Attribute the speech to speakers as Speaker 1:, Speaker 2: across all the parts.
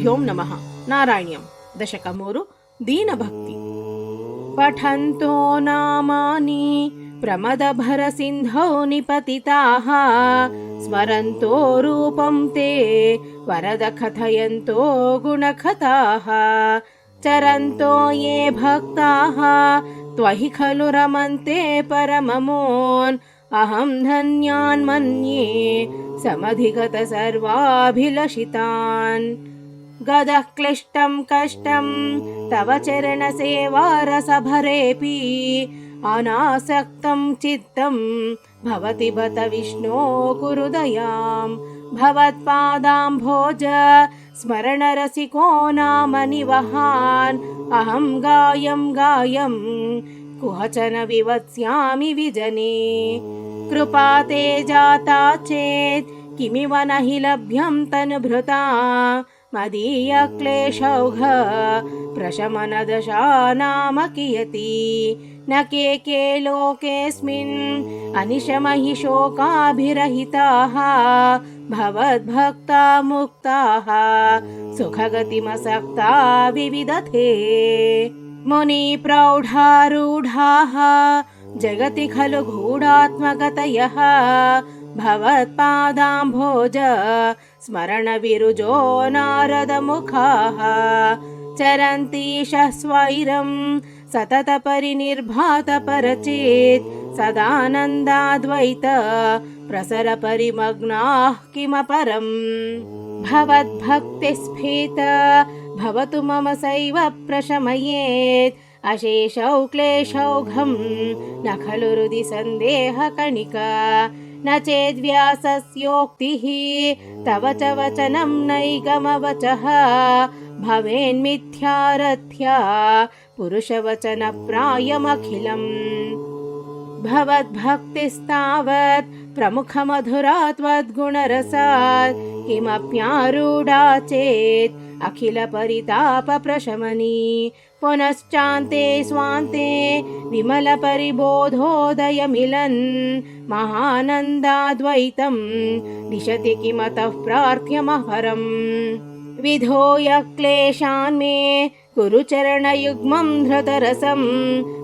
Speaker 1: श्रीगुरुभ्यो नमः। नारायण्यं दशक 3 दीनभक्ति। पठन्तो नामानि प्रमदभरसिन्धौ निपतिताः, स्मरन्तो रूपं ते वरद कथयन्तो गुणकथाः। चरन्तो ये भक्ताः त्वहि खलु रमन्ते परममोन्, अहं धन्यान् मन्ये समधिगत सर्वाभिलषितान्। गदः क्लिष्टं कष्टं तव चरणसेवारसभरेऽपि, अनासक्तं चित्तं भवति बत विष्णो कुरु दयाम्। भवत्पादाम्भोज स्मरणरसिको नाम निवहान्, अहं गायं कुहचन विवत्स्यामि विजने। कृपा ते जाता चेत् किमिव नहि लभ्यं तनुभृता, मदीयक्लेशौघ प्रशमनदशा नाम कियती। न के लोकेऽस्मिन् अनिशमहि शोकाभिरहिताः, भवद्भक्ता मुक्ताः सुखगतिमसक्ता विविदथे। मुनिप्रौढारूढाः जगति खलु गूढात्मगतयः, भवत्पादाम्भोज स्मरणविरुजो नारदमुखाः। चरन्तीशः स्वैरं सततपरिनिर्भातपरचित्, सदानन्दाद्वैत प्रसरपरिमग्नाः किमपरम्। भवद्भक्तिस्फीत भवतु मम सैव प्रशमयेत्, अशेषौ क्लेशौघं न खलु हृदि सन्देहकणिका। न चेद्व्यासस्योक्तिः तव च वचनं नैगमवचः, भवेन्मिथ्यारथ्या पुरुषवचनप्रायमखिलम्। भवद्भक्तिस्तावत् प्रमुखमधुरा त्वद्गुणरसात्, किमप्यारूढा चेत् अखिलपरितापप्रशमनी। पुनश्चान्ते स्वान्ते विमलपरिबोधोदयमिलन्, महानन्दाद्वैतं दिशति किमतः प्रार्थ्यमहरम्। विधोय क्लेशान् मे कुरु चरणयुग्मं धृतरसं,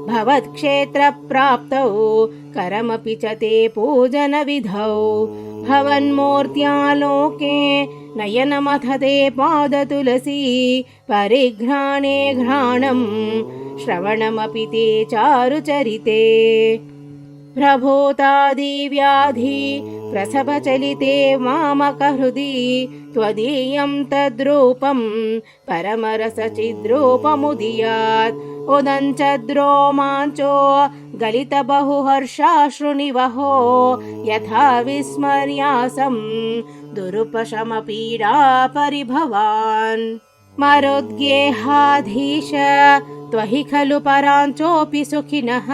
Speaker 1: भवत्क्षेत्रप्राप्तौ करमपि च ते पूजनविधौ। भवन्मूर्त्यालोके नयनमथ ते पादतुलसी, परिघ्राणे घ्राणं श्रवणमपि ते चारुचरिते। प्रभूतादिव्याधि प्रसभचलिते मामकहृदि, त्वदीयं तद्रूपं परमरसचिद्रूपमुदीयात्। उदञ्चद्रोमाञ्चो गलितबहुहर्षाश्रुनिवहो, यथा विस्मर्यासं दुरुपशमपीडा परिभवान्। मरुद्गेहाधीश त्वहि खलु पराञ्चोऽपि सुखिनः,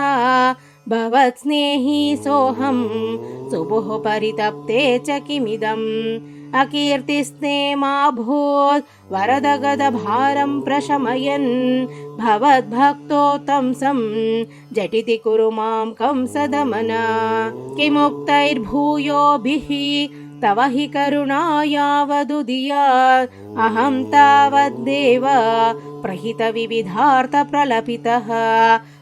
Speaker 1: भवत्स्नेही सोऽहं सुभुः परितप्ते च किमिदम्। अकीर्तिस्ते माभूत् वरदगदभारं प्रशमयन्, भवद्भक्तो तंसं झटिति कुरु मां कंसदमन। किमुक्तैर्भूयोभिः तव हि करुणा यावदुदीयात्, अहं तावद्देव प्रहितविविधार्थप्रलपितः।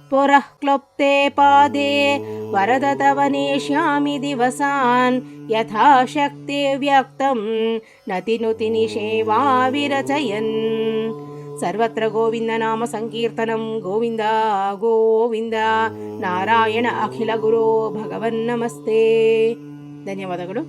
Speaker 1: पुरः क्लुप्ते पादे वरद तव नेष्यामि दिवसान्, यथा शक्ति व्यक्तं नतिनुति निषेवा विरचयन्। सर्वत्र गोविन्द नाम संकीर्तनं, गोविन्द गोविन्द। नारायण अखिल गुरो भगवन् नमस्ते. ಧನ್ಯವಾದಗಳು.